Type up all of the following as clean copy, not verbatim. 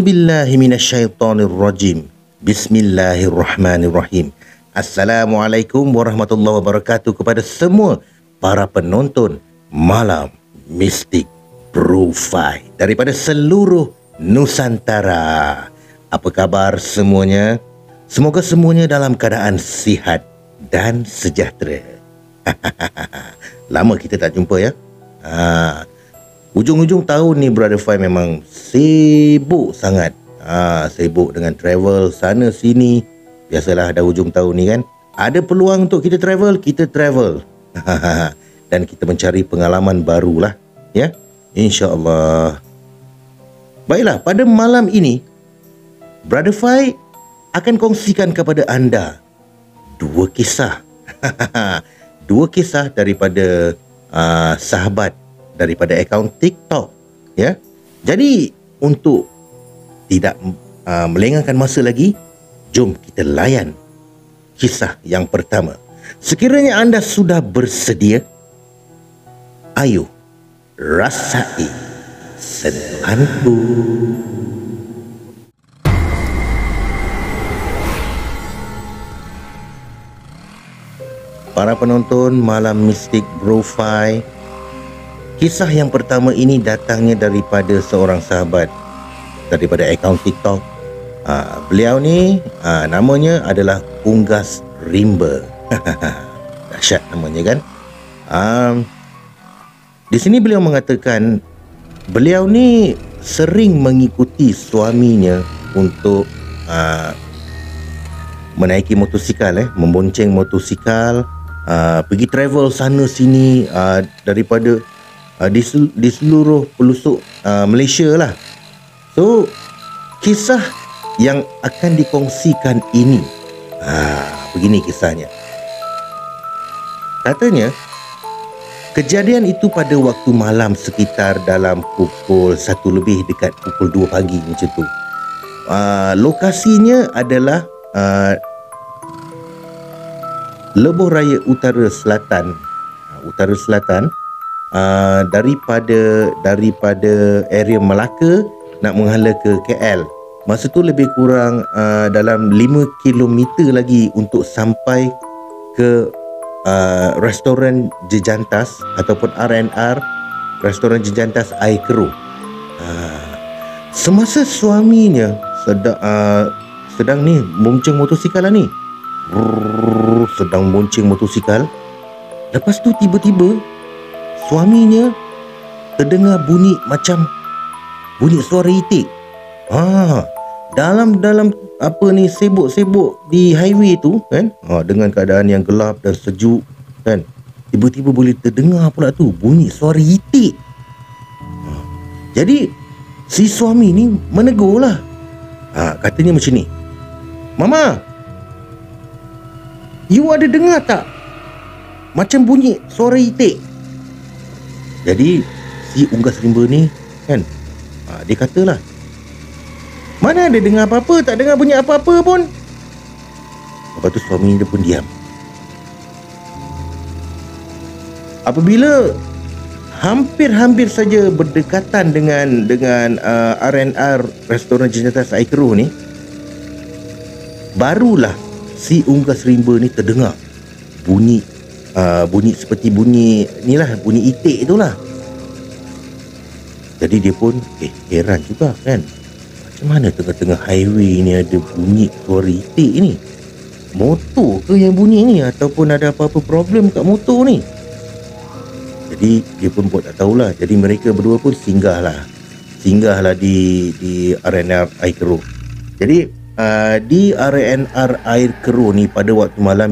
billahi minasyaitonirrajim. Bismillahirrahmanirrahim. Assalamualaikum warahmatullahi wabarakatuh kepada semua para penonton Malam Mistik Profile daripada seluruh Nusantara. Apa khabar semuanya? Semoga semuanya dalam keadaan sihat dan sejahtera. Lama kita tak jumpa ya. Ujung-ujung tahun ni Brother Fai memang sibuk sangat. Sibuk dengan travel sana sini. Biasalah dah ujung tahun ni kan. Ada peluang untuk kita travel, kita travel. Dan kita mencari pengalaman barulah ya. InsyaAllah. Baiklah, pada malam ini Brother Fai akan kongsikan kepada anda dua kisah. Dua kisah daripada sahabat daripada akaun TikTok ya. Jadi untuk tidak melengahkan masa lagi, jom kita layan kisah yang pertama. Sekiranya anda sudah bersedia, ayo rasai sentuhanku. Para penonton Malam Mistik Profile, kisah yang pertama ini datangnya daripada seorang sahabat daripada akaun TikTok. Beliau ni namanya adalah Unggas Rimba. Dahsyat namanya kan. Di sini beliau mengatakan beliau ni sering mengikuti suaminya untuk menaiki motosikal, membonceng motosikal, pergi travel sana sini daripada di seluruh pelosok Malaysia lah. So kisah yang akan dikongsikan ini begini kisahnya. Katanya kejadian itu pada waktu malam sekitar dalam pukul 1 lebih dekat pukul 2 pagi macam tu. Lokasinya adalah Lebuh Raya Utara Selatan. Daripada area Melaka nak menghala ke KL. Masa tu lebih kurang dalam 5 kilometer lagi untuk sampai ke restoran Jejantas ataupun R&R, restoran Jejantas Air Keruh. Semasa suaminya sedang ni bonceng motosikal lah ni. Sedang bonceng motosikal. Lepas tu tiba-tiba suaminya terdengar bunyi macam bunyi suara itik. Dalam apa ni sibuk-sibuk di highway tu kan, dengan keadaan yang gelap dan sejuk kan, tiba-tiba boleh terdengar pula tu bunyi suara itik. Jadi si suami ni menegur lah. Katanya macam ni, "Mama, you ada dengar tak macam bunyi suara itik?" Jadi si Unggas Rimba ni kan, dia katalah, "Mana ada dengar apa-apa, tak dengar bunyi apa-apa pun." Lepas tu suami dia pun diam. Apabila hampir saja berdekatan dengan R&R restoran Jejantas Air Keruh ni, barulah si Unggas Rimba ni terdengar bunyi seperti bunyi inilah, bunyi itik itulah. Jadi dia pun heran juga kan, macam mana tengah-tengah highway ni ada bunyi suara itik ni? Motor ke yang bunyi ni, ataupun ada apa-apa problem kat motor ni? Jadi dia pun buat tak tahulah. Jadi mereka berdua pun singgahlah di R&R Air Keruh. Jadi di R&R Air Keruh ni pada waktu malam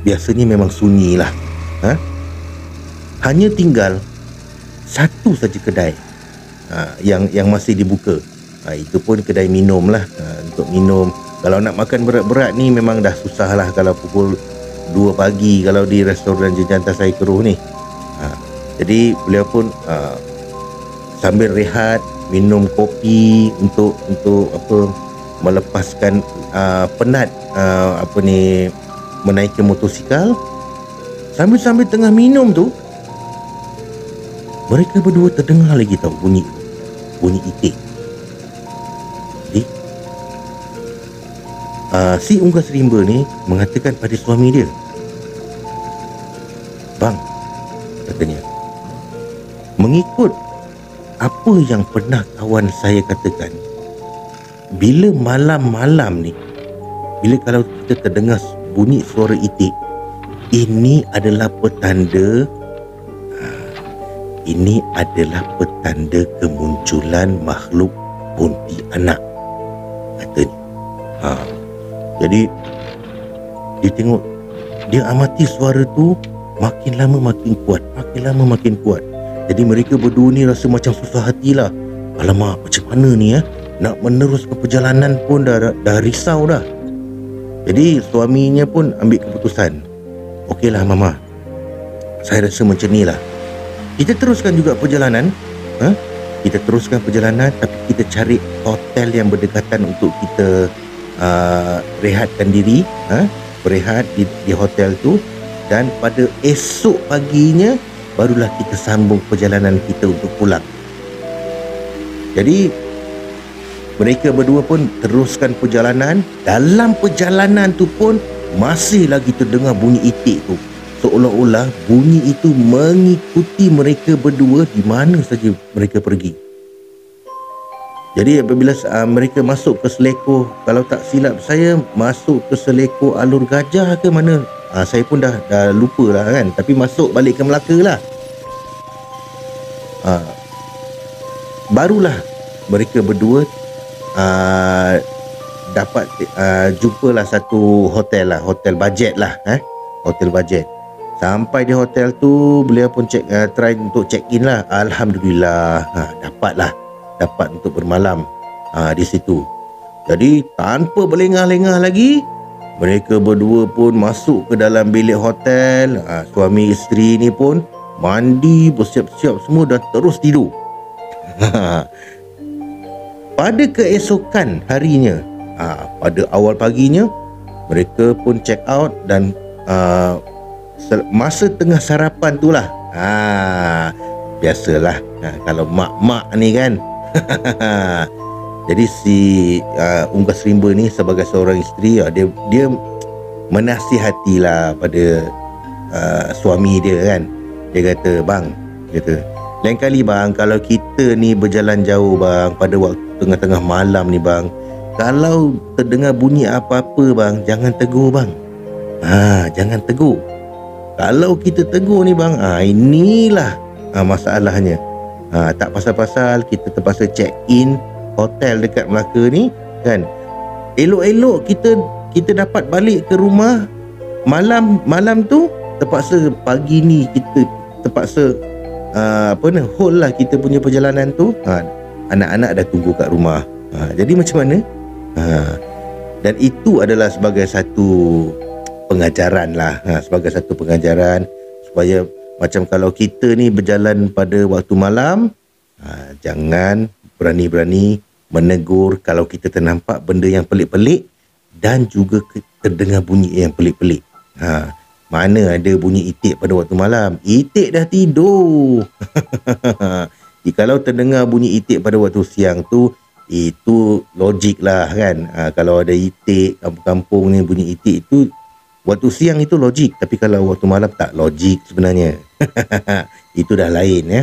biasanya memang sunyi lah. Hanya tinggal satu saja kedai yang masih dibuka. Itu pun kedai minum lah. Untuk minum, kalau nak makan berat-berat ni memang dah susah lah kalau pukul 2 pagi kalau di restoran Jejantas Air Keruh ni. Jadi beliau pun sambil rehat minum kopi untuk apa, melepaskan penat menaiki motosikal. Sambil tengah minum tu, mereka berdua terdengar lagi tahu bunyi itik. Si unggas rimba ni mengatakan pada suami dia, "Bang," katanya, "mengikut apa yang pernah kawan saya katakan, bila malam-malam ni, bila kalau kita terdengar bunyi suara itik, ini adalah petanda kemunculan makhluk Pontianak," katanya. Jadi dia tengok, dia amati suara tu makin lama makin kuat. Jadi mereka berdua ni rasa macam susah hatilah. Alamak, macam mana ni nak meneruskan perjalanan pun dah risau dah. Jadi suaminya pun ambil keputusan, "Okeylah Mama, saya rasa macam ni lah. Kita teruskan juga perjalanan. Kita teruskan perjalanan, tapi kita cari hotel yang berdekatan untuk kita rehatkan diri, berehat di hotel tu. Dan pada esok paginya barulah kita sambung perjalanan kita untuk pulang." Jadi mereka berdua pun teruskan perjalanan. Dalam perjalanan tu pun masih lagi terdengar bunyi itik tu. Seolah-olah bunyi itu mengikuti mereka berdua di mana saja mereka pergi. Jadi apabila mereka masuk ke Selekor, kalau tak silap saya, masuk ke Selekor Alur Gajah ke mana, saya pun dah lupa lah kan. Tapi masuk balik ke Melaka lah. Barulah mereka berdua dapat jumpalah satu hotel lah, hotel bajet lah, hotel bajet. Sampai di hotel tu, beliau pun try untuk check in lah. Alhamdulillah, dapat untuk bermalam di situ. Jadi tanpa berlengah-lengah lagi, mereka berdua pun masuk ke dalam bilik hotel. Suami isteri ni pun mandi, bersiap-siap semua dan terus tidur. Pada keesokan harinya, pada awal paginya, mereka pun check out. Dan masa tengah sarapan tu lah, biasalah kalau mak-mak ni kan. Jadi si unggas rimba ni sebagai seorang isteri, dia menasihatilah pada suami dia kan. Dia kata, "Bang," kata, "lain kali bang, kalau kita ni berjalan jauh bang, pada waktu tengah-tengah malam ni bang, kalau terdengar bunyi apa-apa bang, jangan tegur bang. Jangan tegur. Kalau kita tegur ni bang, inilah masalahnya. Tak pasal-pasal kita terpaksa check in hotel dekat Melaka ni kan. Elok-elok kita dapat balik ke rumah malam tu, terpaksa pagi ni kita terpaksa hold lah kita punya perjalanan tu. Anak-anak dah tunggu kat rumah. Jadi macam mana?" Dan itu adalah sebagai satu pengajaran lah, sebagai satu pengajaran supaya macam kalau kita ni berjalan pada waktu malam, jangan berani-berani menegur kalau kita ternampak benda yang pelik-pelik dan juga terdengar bunyi yang pelik-pelik. Mana ada bunyi itik pada waktu malam? Itik dah tidur. Kalau terdengar bunyi itik pada waktu siang tu, itu logik lah kan. Kalau ada itik kampung-kampung ni bunyi itik itu waktu siang, itu logik. Tapi kalau waktu malam tak logik sebenarnya. Itu dah lain ya.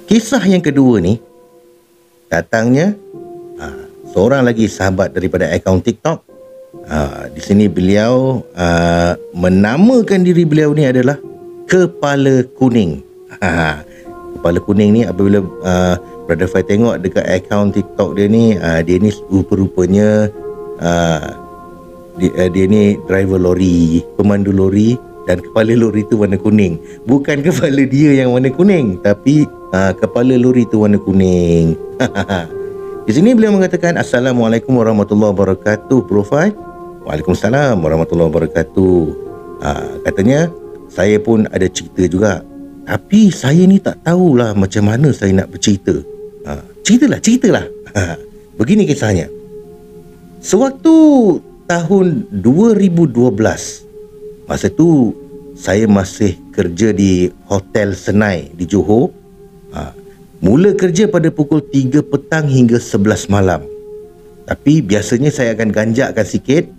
Kisah yang kedua ni datangnya seorang lagi sahabat daripada akaun TikTok. Di sini beliau menamakan diri beliau ni adalah Kepala Kuning. Kepala Kuning ni apabila Brother Fai tengok dekat akaun TikTok dia ni rupa-rupanya dia ni driver lori, pemandu lori, dan kepala lori tu warna kuning. Bukan kepala dia yang warna kuning, tapi kepala lori tu warna kuning. Di sini beliau mengatakan, "Assalamualaikum warahmatullahi wabarakatuh, Bro Fai." "Waalaikumsalam warahmatullahi wabarakatuh." Katanya, "Saya pun ada cerita juga. Tapi saya ni tak tahulah macam mana saya nak bercerita." Ceritalah. Begini kisahnya. Sewaktu tahun 2012, masa tu saya masih kerja di Hotel Senai di Johor. Mula kerja pada pukul 3 petang hingga 11 malam. Tapi biasanya saya akan ganjakkan sikit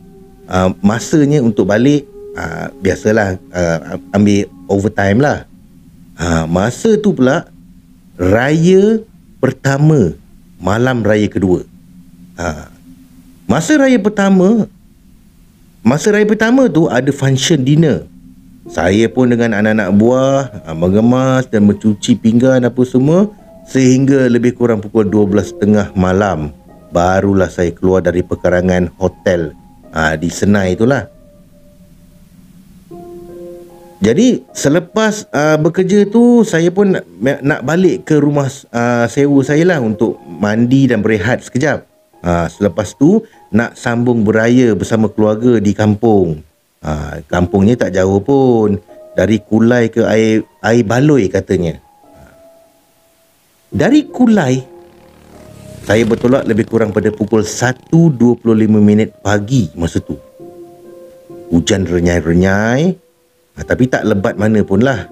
masanya untuk balik. Biasalah ambil overtime lah. Masa tu pula raya pertama, malam raya kedua. Masa raya pertama tu ada function dinner. Saya pun dengan anak-anak buah mengemas dan mencuci pinggan apa semua sehingga lebih kurang pukul 12.30 malam barulah saya keluar dari pekarangan hotel di Senai itulah. Jadi selepas bekerja tu saya pun nak balik ke rumah sewa saya lah untuk mandi dan berehat sekejap. Selepas tu nak sambung beraya bersama keluarga di kampung. Kampungnya tak jauh pun, dari Kulai ke air baloi katanya. Dari Kulai saya bertolak lebih kurang pada pukul 1.25 pagi masa tu. Hujan renyai-renyai, tapi tak lebat mana pun lah.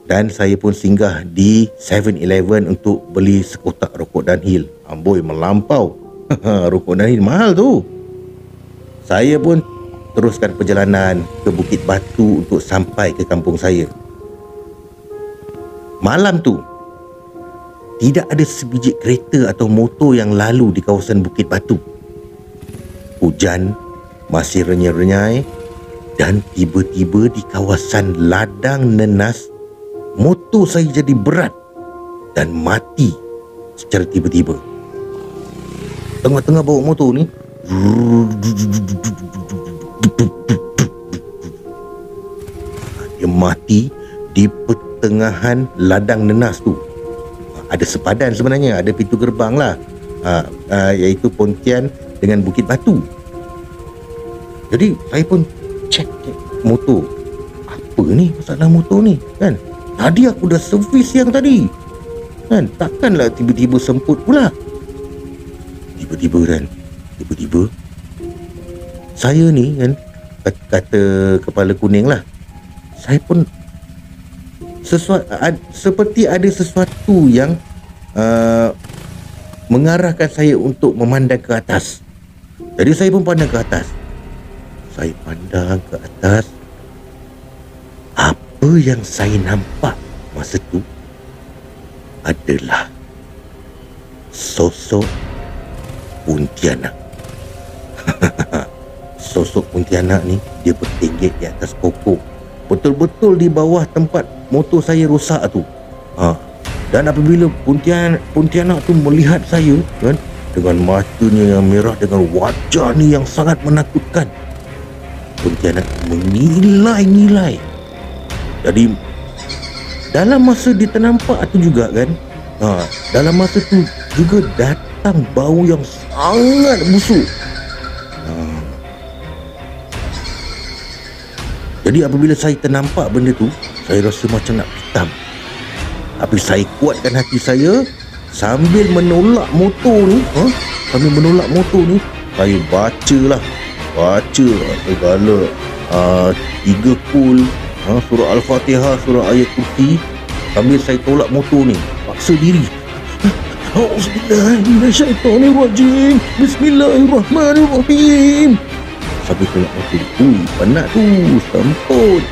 Dan saya pun singgah di 7-Eleven untuk beli sekotak rokok Dunhill. Amboi, melampau. Rokok Dunhill mahal tu. Saya pun teruskan perjalanan ke Bukit Batu untuk sampai ke kampung saya. Malam tu tidak ada sebiji kereta atau motor yang lalu di kawasan Bukit Batu. Hujan masih renyai-renyai dan tiba-tiba di kawasan ladang nenas, motor saya jadi berat dan mati secara tiba-tiba. Tengah-tengah bawa motor ni, dia mati di pertengahan ladang nenas tu. Ada sepadan sebenarnya, ada pintu gerbang lah, iaitu Pontian dengan Bukit Batu. Jadi saya pun cek motor. Apa ni masalah motor ni kan? Tadi aku dah servis yang tadi kan, takkanlah tiba-tiba semput pula. Tiba-tiba saya ni kan, kata kepala kuning lah, saya pun seperti ada sesuatu yang mengarahkan saya untuk memandang ke atas. Jadi saya pun pandang ke atas. Saya pandang ke atas. Apa yang saya nampak masa tu adalah sosok Pontianak. Sosok Pontianak ni dia bertinggi di atas pokok, betul-betul di bawah tempat motor saya rosak tu. Dan apabila Pontianak tu melihat saya kan, dengan matanya yang merah, dengan wajahnya yang sangat menakutkan, Pontianak mengilai-ngilai. Jadi dalam masa dia ternampak tu juga kan, dalam masa tu juga datang bau yang sangat busuk. Jadi apabila saya ternampak benda tu, saya rasa macam nak pitam. Tapi saya kuatkan hati saya sambil menolak motor ni. Saya baca segala 3 kul, surah Al-Fatihah, surah ayat kursi, sambil saya tolak motor ni, paksa diri. Auzubillahiminasyaitonirrajim, Bismillahirrahmanirrahim. Sambil tolak motor tu, penat tu, semput.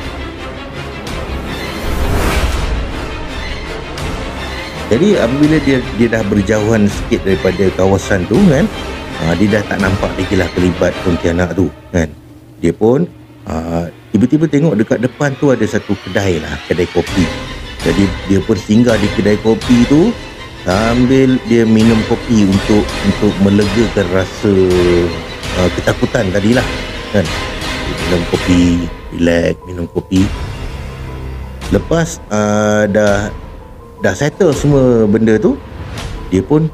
Jadi apabila dia dah berjauhan sikit daripada kawasan tu kan, dia dah tak nampak lagi lah kelibat Pontianak tu kan. Dia pun tiba-tiba tengok dekat depan tu ada satu kedai lah, kedai kopi. Jadi dia pun singgah di kedai kopi tu sambil dia minum kopi untuk melegakan rasa ketakutan tadilah kan. Dia minum kopi, relax, minum kopi. Lepas dah settle semua benda tu, dia pun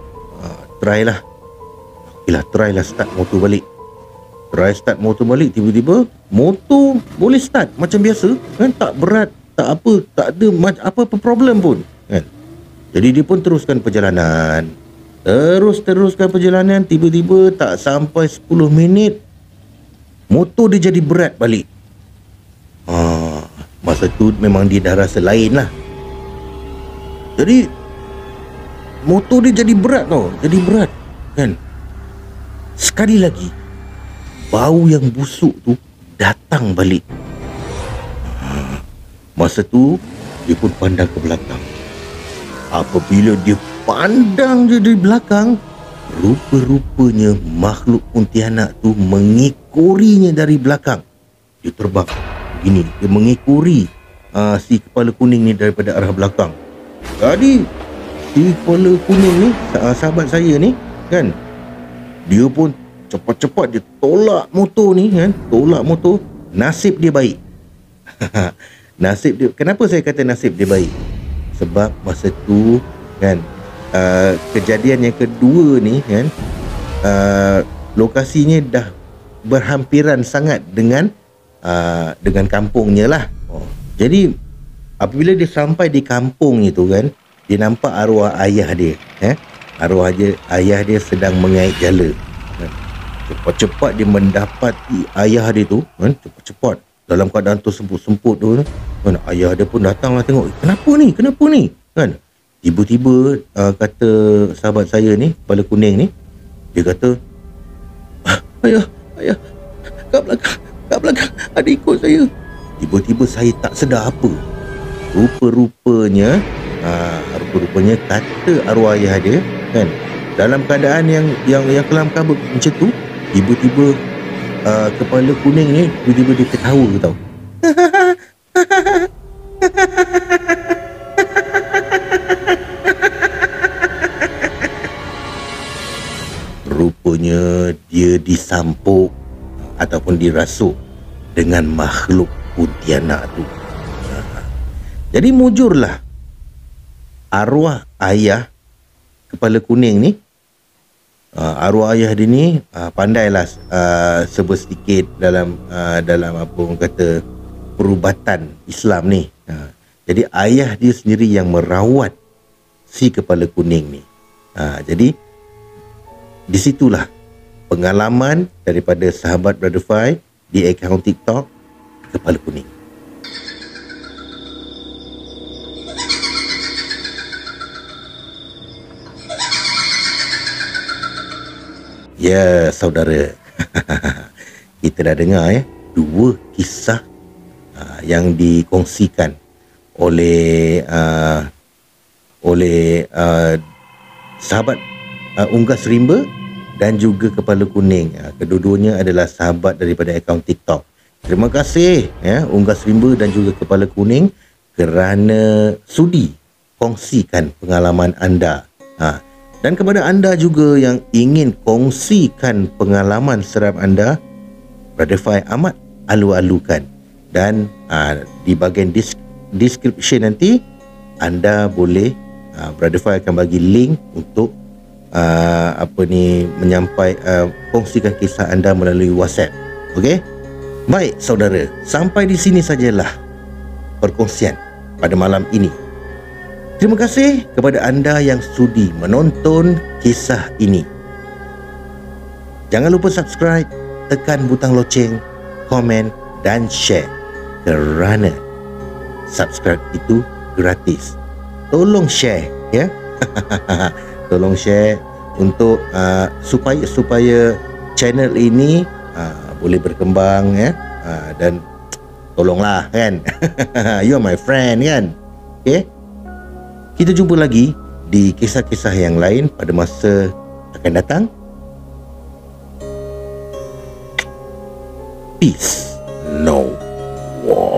try lah start motor balik. Start motor balik, tiba-tiba motor boleh start macam biasa kan, tak berat, tak apa, tak ada apa-apa problem pun kan. Jadi dia pun teruskan perjalanan. Tiba-tiba tak sampai 10 minit motor dia jadi berat balik. masa tu memang dia dah rasa lain lah. Jadi motor dia jadi berat tau. Jadi berat kan. Sekali lagi bau yang busuk tu datang balik. Masa tu dia pun pandang ke belakang. Apabila dia pandang je di belakang, rupa-rupanya makhluk kuntilanak tu mengikurinya dari belakang. Dia terbang begini, dia mengikuri si kepala kuning ni daripada arah belakang. Jadi si kepala kuning ni, sahabat saya ni kan, dia pun cepat-cepat dia tolak motor ni kan, tolak motor. Nasib dia baik. Nasib dia, kenapa saya kata nasib dia baik? Sebab masa tu kan, kejadian yang kedua ni kan, lokasinya dah berhampiran sangat dengan kampungnya lah. Jadi apabila dia sampai di kampung itu kan, dia nampak arwah ayah dia. Arwah ayah dia sedang mengait jala. Cepat-cepat dia mendapati ayah dia tu kan, cepat-cepat dalam keadaan tu semput-semput tu kan. Ayah dia pun datanglah tengok, kenapa ni kan. Tiba-tiba kata sahabat saya ni, kepala kuning ni, dia kata, ayah kat belakang ada ikut saya. Tiba-tiba saya tak sedar apa. Rupa-rupanya kata arwah ayah dia kan, dalam keadaan yang kelam kabut macam tu, tiba-tiba kepala kuning ni tiba-tiba dia ketawa tau. Rupanya dia disampuk ataupun dirasuk dengan makhluk kuntilanak tu. Jadi mujurlah arwah ayah kepala kuning ni. Arwah ayah dia ni pandailah serba sedikit dalam apa orang kata perubatan Islam ni. Jadi ayah dia sendiri yang merawat si kepala kuning ni. Jadi disitulah pengalaman daripada sahabat Brother Fai di akaun TikTok kepala kuning. Ya, saudara. Kita dah dengar dua kisah yang dikongsikan oleh sahabat Unggas Rimba dan juga kepala kuning. Kedua-duanya adalah sahabat daripada akaun TikTok. Terima kasih Unggas Rimba dan juga kepala kuning kerana sudi kongsikan pengalaman anda. Dan kepada anda juga yang ingin kongsikan pengalaman seram anda, Brother Fai amat alu-alukan. Dan di bahagian description nanti, anda boleh, Brother Fai akan bagi link untuk kongsikan kisah anda melalui WhatsApp. Okey? Baik saudara, sampai di sini sajalah perkongsian pada malam ini. Terima kasih kepada anda yang sudi menonton kisah ini. Jangan lupa subscribe, tekan butang loceng, komen dan share. Kerana subscribe itu gratis. Tolong share ya. Tolong share untuk supaya channel ini boleh berkembang ya. Dan tolonglah kan. You're my friend kan. Okay? Kita jumpa lagi di kisah-kisah yang lain pada masa akan datang. Peace, no war.